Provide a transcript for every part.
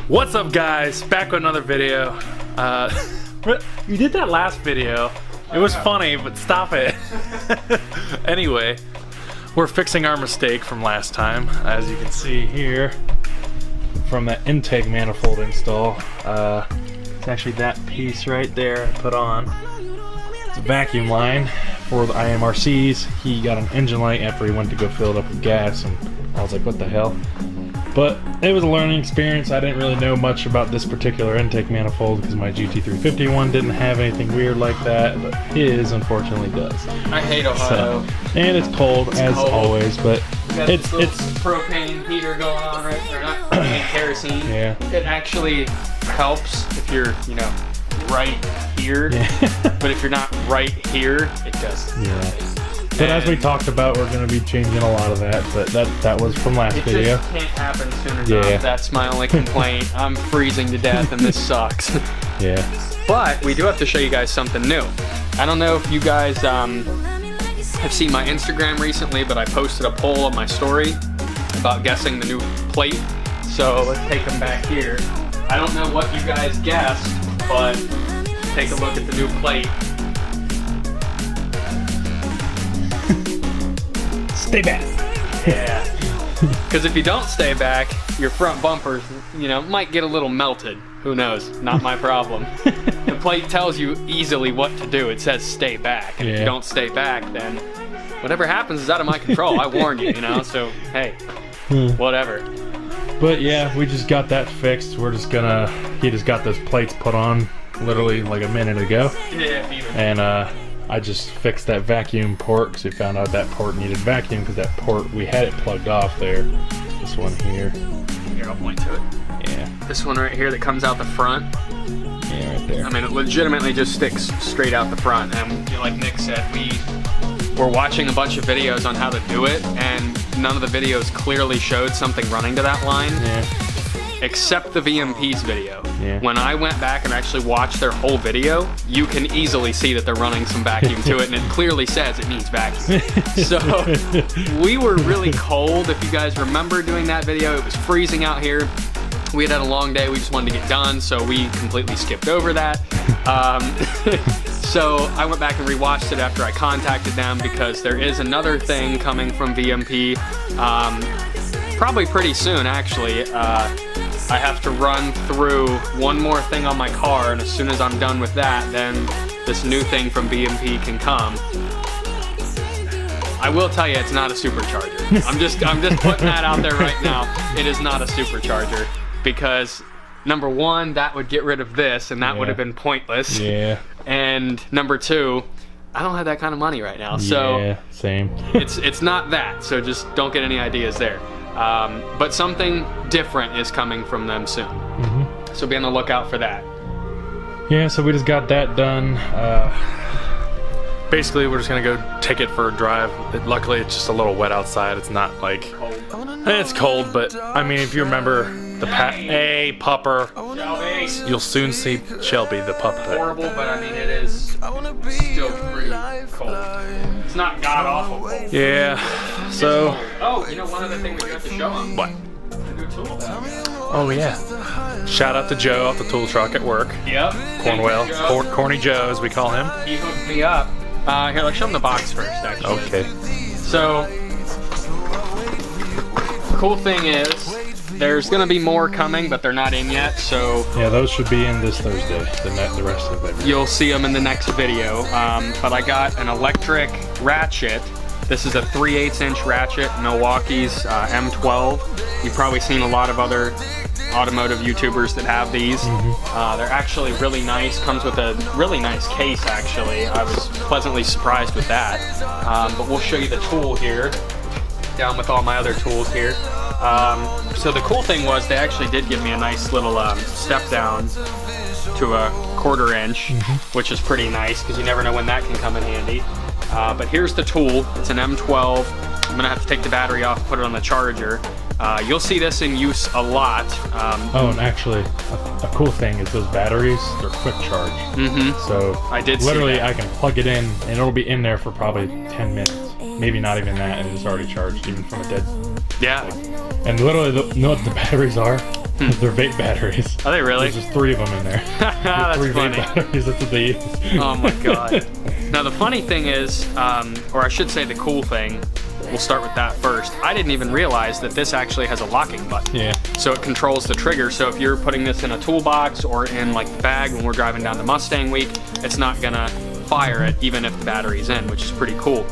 What's up, guys? Back with another video. You did that last video. It was funny, but stop it. Anyway, we're fixing our mistake from last time, as you can see here from that intake manifold install. It's actually that piece right there I put on. It's a vacuum line for the IMRCs. He got an engine light after he went to go fill it up with gas, and I was like, what the hell? But it was a learning experience. I didn't really know much about this particular intake manifold because my GT350 one didn't have anything weird like that, but his unfortunately does. I hate Ohio. So, and it's cold as always, but it's propane heater going on, right? Or not propane, kerosene. Yeah. It actually helps if you're, you know, right here. Yeah. But if you're not right here, it does. Yeah. But as we talked about, we're going to be changing a lot of that, but that was from last video. It just can't happen soon enough. That's my only complaint. I'm freezing to death and this sucks. Yeah. But we do have to show you guys something new. I don't know if you guys have seen my Instagram recently, but I posted a poll on my story about guessing the new plate. So let's take them back here. I don't know what you guys guessed, but take a look at the new plate. Stay back. Yeah. Because if you don't stay back, your front bumpers, you know, might get a little melted. Who knows? Not my problem. The plate tells you easily what to do. It says stay back. And if you don't stay back, then whatever happens is out of my control. I warned you, you know? So, hey, whatever. But yeah, we just got that fixed. We're just gonna, he just got those plates put on literally like a minute ago. Yeah, and I just fixed that vacuum port because we found out that port needed vacuum because that port, we had it plugged off there. This one here. Here, I'll point to it. Yeah. This one right here that comes out the front. Yeah, right there. I mean, it legitimately just sticks straight out the front. And you know, like Nick said, we were watching a bunch of videos on how to do it, and none of the videos clearly showed something running to that line. Yeah. Except the VMP's video. Yeah. When I went back and actually watched their whole video, you can easily see that they're running some vacuum to it, and it clearly says it needs vacuum. So we were really cold. If you guys remember doing that video, it was freezing out here. We had a long day. We just wanted to get done, so we completely skipped over that. So I went back and rewatched it after I contacted them because there is another thing coming from VMP, probably pretty soon, actually. I have to run through one more thing on my car, and as soon as I'm done with that, then this new thing from BMP can come. I will tell you, it's not a supercharger. I'm just putting that out there right now. It is not a supercharger because number one, that would get rid of this, and that would have been pointless. Yeah. And number two, I don't have that kind of money right now, so yeah, same. it's not that. So just don't get any ideas there. But something different is coming from them soon. So be on the lookout for that. Yeah, so we just got that done. Basically, we're just gonna go take it for a drive. Luckily, it's just a little wet outside. It's not like it's cold, but I mean, if you remember the Hey, pupper. Shelby. You'll soon see Shelby, the pup. Horrible, but I mean, it is still pretty cold. It's not god awful cold. Yeah. So. Oh, you know, one other thing we got to show them. What? The new tool. Oh yeah. Shout out to Joe off the tool truck at work. Yep. Cornwell. Corny Joe, as we call him. He hooked me up. Here, let's show him the box first, actually. Okay. So, cool thing is, there's gonna be more coming, but they're not in yet, so... Yeah, those should be in this Thursday, the rest of it. You'll see them in the next video. But I got an electric ratchet. This is a 3/8 inch ratchet, Milwaukee's M12. You've probably seen a lot of other automotive YouTubers that have these. They're actually really nice. Comes with a really nice case, actually. I was pleasantly surprised with that. But we'll show you the tool here, down with all my other tools here. So the cool thing was they actually did give me a nice little step down to a 1/4 inch, which is pretty nice because you never know when that can come in handy. But here's the tool. It's an M12. I'm gonna have to take the battery off, put it on the charger. You'll see this in use a lot. Oh, and actually, a cool thing is those batteries, they're quick charge. So I did literally see that. I can plug it in and it'll be in there for probably 10 minutes. Maybe not even that, and it's already charged even from a dead. Yeah. And literally, you know what the batteries are? They're vape batteries. Are they really? There's just 3 of them in there. That's 3 funny. vape batteries, that's what they use. Oh my god. Now the funny thing is, or I should say the cool thing, we'll start with that first. I didn't even realize that this actually has a locking button. Yeah. So it controls the trigger, so if you're putting this in a toolbox or in like the bag when we're driving down to Mustang Week, it's not gonna fire it even if the battery's in, which is pretty cool.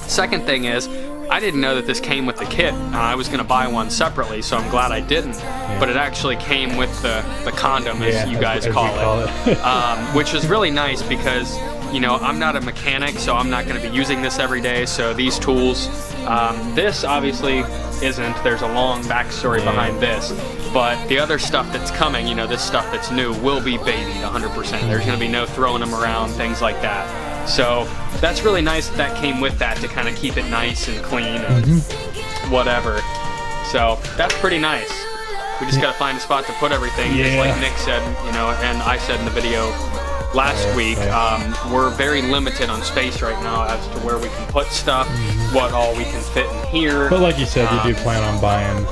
Second thing is, I didn't know that this came with the kit. I was gonna buy one separately, so I'm glad I didn't. Yeah. But it actually came with the condom, as you guys as call we it. Which is really nice because, you know, I'm not a mechanic, so I'm not gonna be using this every day, so these tools, this obviously isn't. There's a long backstory behind this. But the other stuff that's coming, you know, this stuff that's new, will be babied 100%. There's gonna be no throwing them around, things like that. So that's really nice that came with that to kind of keep it nice and clean and whatever. So that's pretty nice. We just gotta find a spot to put everything. Just like Nick said, you know, and I said in the video last week, we're very limited on space right now as to where we can put stuff, what all we can fit in here. But like you said, you do plan on buying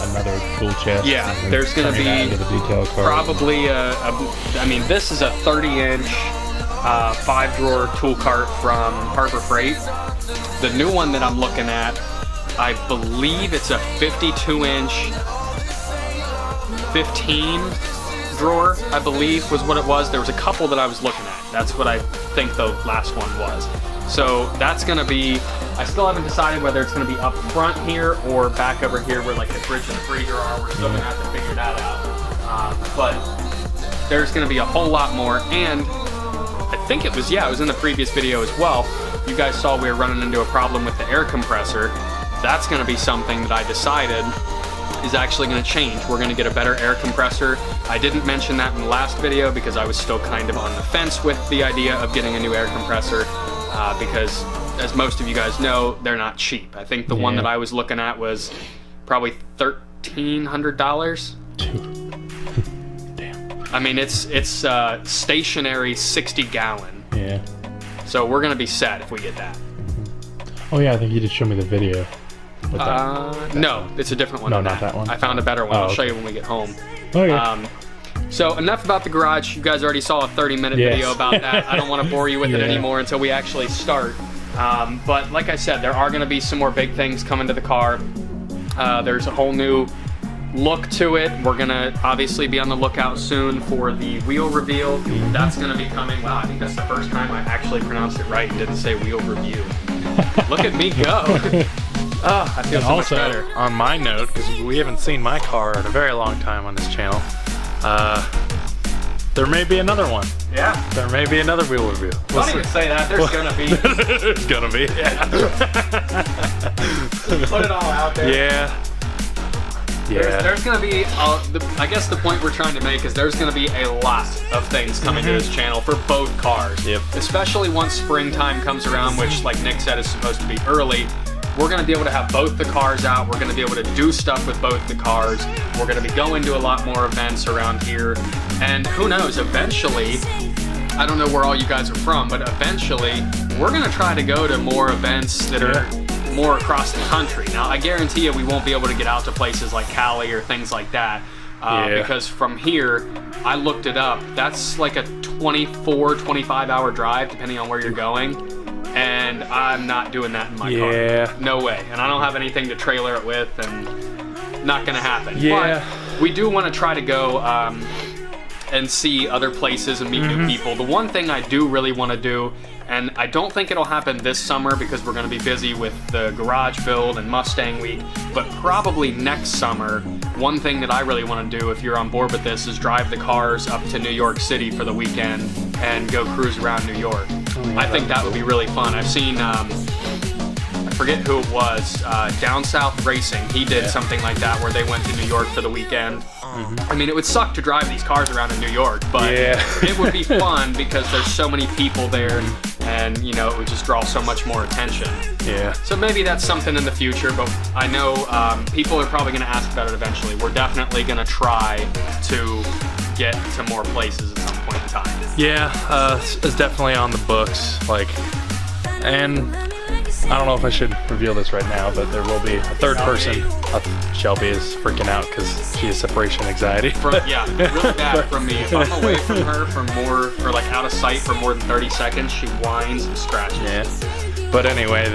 another tool chest. Yeah, there's gonna be probably I mean, this is a 30-inch 5-drawer tool cart from Harbor Freight. The new one that I'm looking at, I believe it's a 52-inch 15 drawer, I believe was what it was. There was a couple that I was looking at. That's what I think the last one was. So that's gonna be, I still haven't decided whether it's gonna be up front here or back over here where like the fridge and the freezer are. We're still gonna have to figure that out. But there's gonna be a whole lot more, and I think it was in the previous video as well. You guys saw we were running into a problem with the air compressor. That's gonna be something that I decided is actually gonna change. We're gonna get a better air compressor. I didn't mention that in the last video because I was still kind of on the fence with the idea of getting a new air compressor because, as most of you guys know, they're not cheap. I think the one that I was looking at was probably $1,300. I mean, it's stationary 60-gallon. Yeah. So we're gonna be set if we get that. Oh yeah, I think you did show me the video. No, it's a different one. No, not that one. I found a better one. I'll show you when we get home. Okay. So enough about the garage. You guys already saw a 30-minute video about that. I don't want to bore you with it anymore until we actually start. But like I said, there are going to be some more big things coming to the car. There's a whole new look to it. We're going to obviously be on the lookout soon for the wheel reveal. That's going to be coming. Wow, I think that's the first time I actually pronounced it right and didn't say wheel review. Look at me go. Oh, I feel so much better. On my note, because we haven't seen my car in a very long time on this channel, there may be another one. Yeah. There may be another wheel review. Don't even say that. There's gonna be. There's gonna be. Yeah. Put it all out there. Yeah. Yeah. There's gonna be. I guess the point we're trying to make is there's gonna be a lot of things coming to this channel for both cars. Yep. Especially once springtime comes around, which, like Nick said, is supposed to be early. We're gonna be able to have both the cars out. We're gonna be able to do stuff with both the cars. We're gonna be going to a lot more events around here. And who knows, eventually, I don't know where all you guys are from, but eventually, we're gonna try to go to more events that are more across the country. Now, I guarantee you we won't be able to get out to places like Cali or things like that. Because from here, I looked it up, that's like a 24, 25-hour drive, depending on where you're going. And I'm not doing that in my car. No way. And I don't have anything to trailer it with, and not gonna happen. But we do want to try to go and see other places and meet new people. The one thing I do really want to do, and I don't think it'll happen this summer because we're going to be busy with the garage build and Mustang Week, but probably next summer, one thing that I really want to do, if you're on board with this, is drive the cars up to New York City for the weekend and go cruise around New York. I think that would be really fun. I've seen, I forget who it was, Down South Racing. He did something like that where they went to New York for the weekend. I mean, it would suck to drive these cars around in New York, but it would be fun because there's so many people there, and you know, it would just draw so much more attention. So maybe that's something in the future, but I know people are probably going to ask about it eventually. We're definitely going to try to get to more places at some point in time. It's definitely on the books, like, and I don't know if I should reveal this right now, but there will be a third person. Shelby is freaking out because she has separation anxiety. Yeah, really bad from me. If I'm away from her for more, or like out of sight for more than 30 seconds, she whines and scratches. Yeah. But anyway,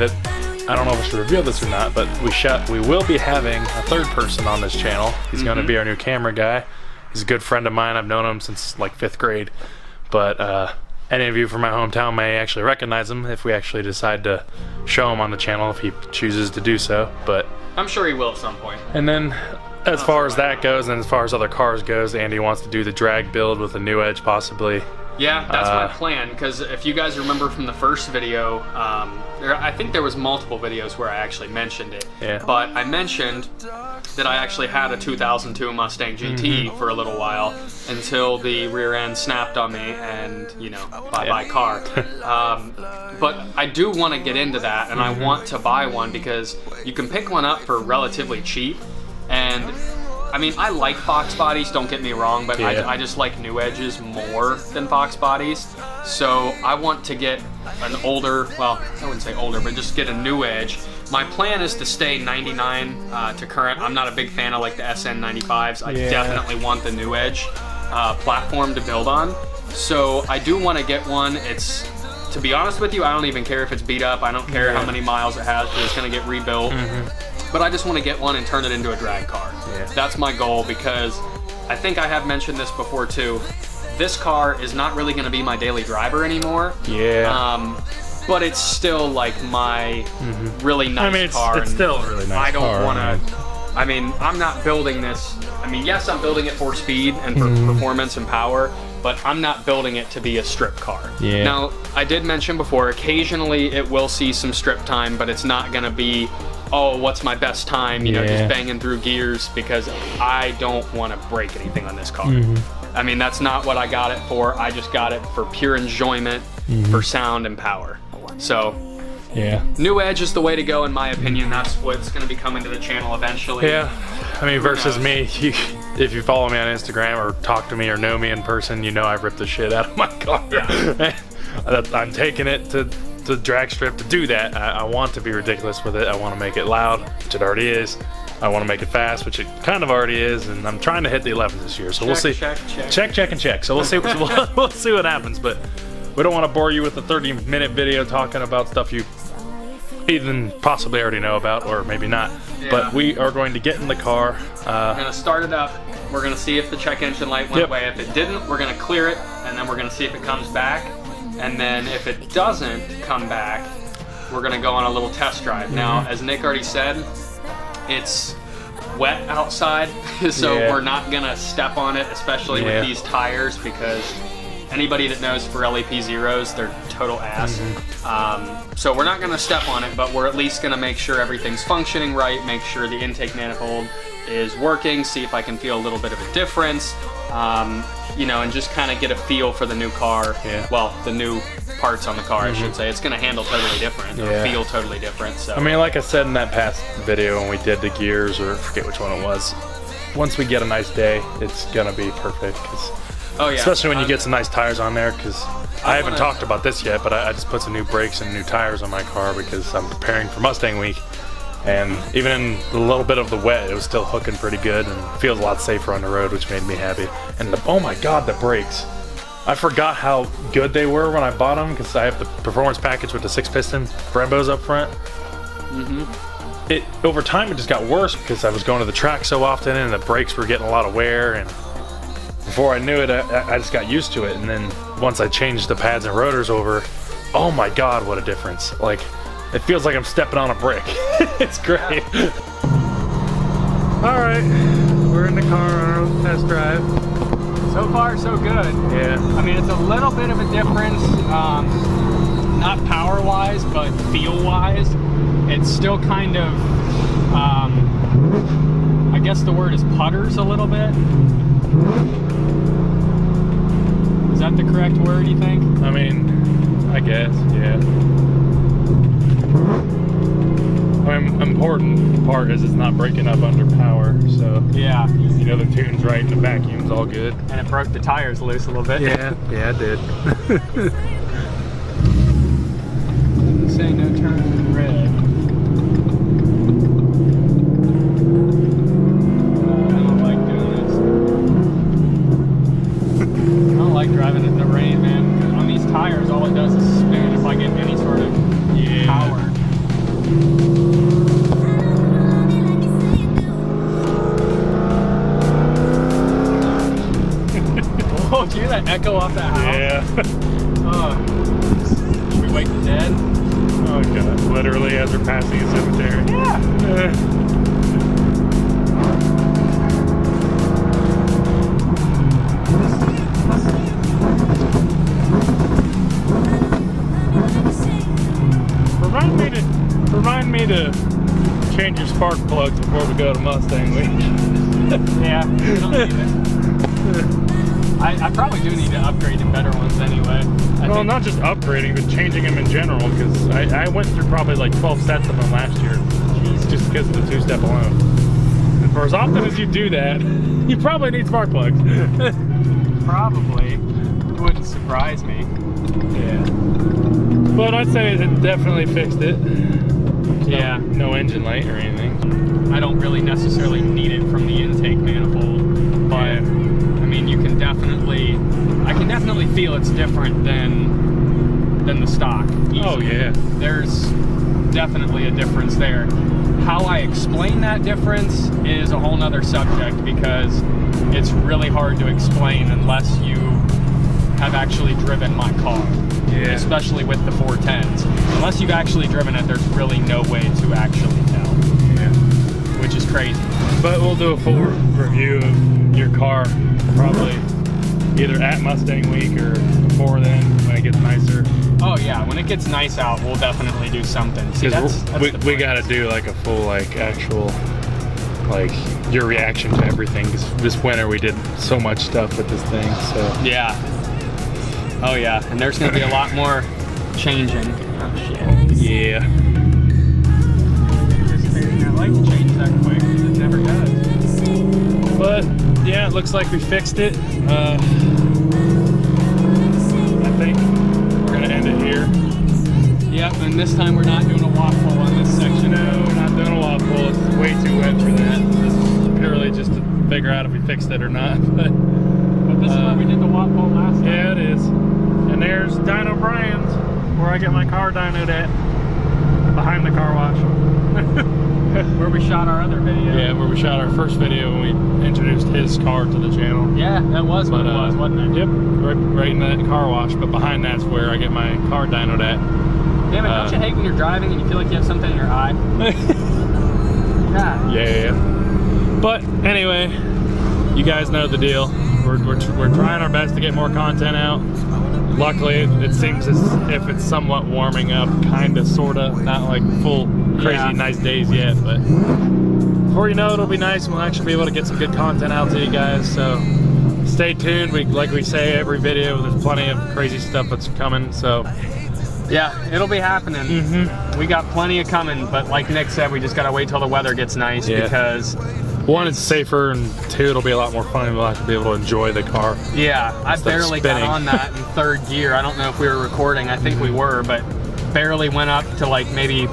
I don't know if I should reveal this or not, but we will be having a third person on this channel. He's going to be our new camera guy. He's a good friend of mine. I've known him since like 5th grade. But any of you from my hometown may actually recognize him if we actually decide to show him on the channel, if he chooses to do so. But I'm sure he will at some point. And then as far as that goes, and as far as other cars goes, Andy wants to do the drag build with a new edge possibly. Yeah, that's my plan, because if you guys remember from the first video, I think there was multiple videos where I actually mentioned it. Yeah. But I mentioned that I actually had a 2002 Mustang GT for a little while until the rear end snapped on me and, you know, bye-bye car. But I do want to get into that, and I want to buy one because you can pick one up for relatively cheap. And I mean, I like Fox bodies, don't get me wrong, but I just like new edges more than Fox bodies. So I want to get an older, well, I wouldn't say older, but just get a new edge. My plan is to stay 99 to current. I'm not a big fan of like the SN95s. I definitely want the new edge platform to build on. So I do want to get one. It's, to be honest with you, I don't even care if it's beat up. I don't care how many miles it has, because it's going to get rebuilt. But I just want to get one and turn it into a drag car. That's my goal, because I think I have mentioned this before too. This car is not really going to be my daily driver anymore. But it's still like my really nice car. It's still a really nice car. I don't want to. I mean, I'm not building this. I mean, yes, I'm building it for speed and for performance and power, but I'm not building it to be a strip car. Now, I did mention before, occasionally it will see some strip time, but it's not going to be, oh, what's my best time, you know, just banging through gears, because I don't want to break anything on this car. I mean, that's not what I got it for. I just got it for pure enjoyment, for sound and power. So, new edge is the way to go, in my opinion. That's what's going to be coming to the channel eventually. I mean, versus me, if you follow me on Instagram or talk to me or know me in person, you know I rip the shit out of my car. I'm taking it to the drag strip to do that. I want to be ridiculous with it. I want to make it loud, which it already is. I want to make it fast, which it kind of already is, and I'm trying to hit the 11s this year. So we'll see. Check, and check. So we'll see. We'll see what happens. But we don't want to bore you with a 30-minute video talking about stuff you even possibly already know about, or maybe not. But we are going to get in the car. We're going to start it up. We're going to see if the check engine light went away. If it didn't, we're going to clear it, and then we're going to see if it comes back. And then if it doesn't come back, we're going to go on a little test drive. Now, as Nick already said, it's wet outside, so we're not going to step on it, especially with these tires, because anybody that knows Pirelli P0s, they're total ass. So we're not going to step on it, but we're at least going to make sure everything's functioning right, make sure the intake manifold is working, see if I can feel a little bit of a difference, you know, and just kind of get a feel for the new car. Well, the new parts on the car, I should say. It's going to handle totally different, or feel totally different. So, I mean, like I said in that past video when we did the gears, or I forget which one it was, once we get a nice day, it's going to be perfect. Especially when you get some nice tires on there, because I haven't talked about this yet, but I just put some new brakes and new tires on my car because I'm preparing for Mustang Week. And even in a little bit of the wet, it was still hooking pretty good and feels a lot safer on the road, which made me happy. And oh my God, the brakes. I forgot how good they were when I bought them, because I have the performance package with the 6-piston Brembos up front. Over time, it just got worse because I was going to the track so often and the brakes were getting a lot of wear, and before I knew it, I just got used to it. And then once I changed the pads and rotors over, oh my God, what a difference. Like, it feels like I'm stepping on a brick. It's great. All right, we're in the car on our own test drive. So far, so good. I mean, it's a little bit of a difference, not power-wise, but feel-wise. It's still kind of, I guess the word is putters a little bit. Is that the correct word, you think? I mean, I guess, I mean, important part is it's not breaking up under power, so you know the tune's right and the vacuum's all good. And it broke the tires loose a little bit. Yeah, it did. Say no turn red. dead. Oh god, literally as we're passing a cemetery. Yeah. Remind me to change your spark plugs before we go to Mustang Week. Yeah, you don't need it. I probably do need to upgrade to better ones anyway. I think, not just upgrading, but changing them in general, because I went through probably like 12 sets of them last year, just because of the two-step alone. And for as often as you do that, you probably need spark plugs. probably. It wouldn't surprise me. Yeah. But I'd say it definitely fixed it. Yeah. No engine light or anything. I don't really necessarily need it from the intake manifold, but Yeah. I mean, I can definitely feel it's different than the stock. Easily. Oh yeah. There's definitely a difference there. How I explain that difference is a whole nother subject, because it's really hard to explain unless you have actually driven my car. Yeah. Especially with the 410s. Unless you've actually driven it, there's really no way to actually tell. Yeah. Which is crazy. But we'll do a full review of your car probably either at Mustang Week or before then when it gets nicer. Oh yeah, when it gets nice out, we'll definitely do something. See, Because we got to do like a full like actual like your reaction to everything. Because this winter we did so much stuff with this thing. So Yeah. Oh yeah, and there's gonna be a lot more changing. Oh shit. yeah. Anticipating that light to change that quick, 'cause it never does. But yeah, it looks like we fixed it. I think we're gonna end it here. Yep, and this time we're not doing a waffle on this section. No, we're not doing a waffle. It's way too wet for that. This is purely just to figure out if we fixed it or not. But this is where we did the waffle last time. Yeah, it is. And there's Dyno Brian's, where I get my car dynoed at, behind the car wash. Where we shot our other video. Yeah, where we shot our first video when we introduced his car to the channel. Yeah, that was what it was, wasn't it? Yep, right in that car wash, but behind that's where I get my car dynoed at. Damn it, don't you hate when you're driving and you feel like you have something in your eye? God. Yeah. But anyway, you guys know the deal. We're trying our best to get more content out. Luckily, it seems as if it's somewhat warming up, kind of, sort of. Not like full crazy nice days yet, but before you know it, it'll be nice and we'll actually be able to get some good content out to you guys. So stay tuned. Like we say every video, there's plenty of crazy stuff that's coming. So yeah, it'll be happening. We got plenty of coming, but like Nick said, we just gotta wait till the weather gets nice because one, it's safer, and two, it'll be a lot more fun. We'll have to be able to enjoy the car. Yeah, I barely got on that in third gear. I don't know if we were recording. I think we were, but barely went up to like maybe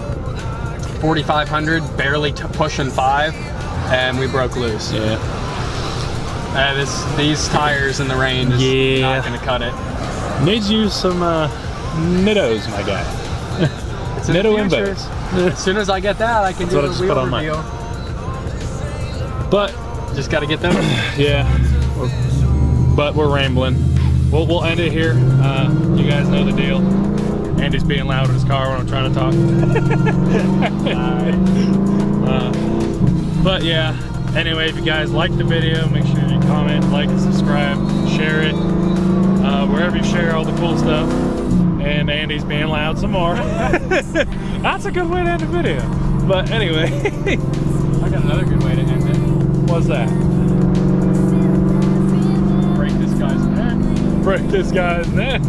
4,500, barely pushing 5, and we broke loose. Yeah. These tires in the rain is not gonna cut it. Needs you some Nittos, my guy. It's in Nitto the future. Imbos. As soon as I get that, I can do the wheel reveal. But just got to get them. Yeah. But we're rambling. We'll end it here. You guys know the deal. Andy's being loud in his car when I'm trying to talk. But yeah. Anyway, if you guys like the video, make sure you comment, like, and subscribe, share it. Wherever you share all the cool stuff. And Andy's being loud some more. That's a good way to end the video. But anyway. I got another good way to end it. What's that? Break this guy's neck. Break this guy's neck.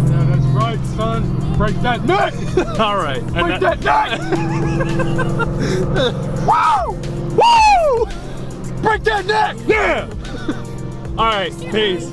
Yeah, that's right, son. Break that neck. All right. Break that neck. Woo! Woo! Break that neck! Yeah! All right, peace.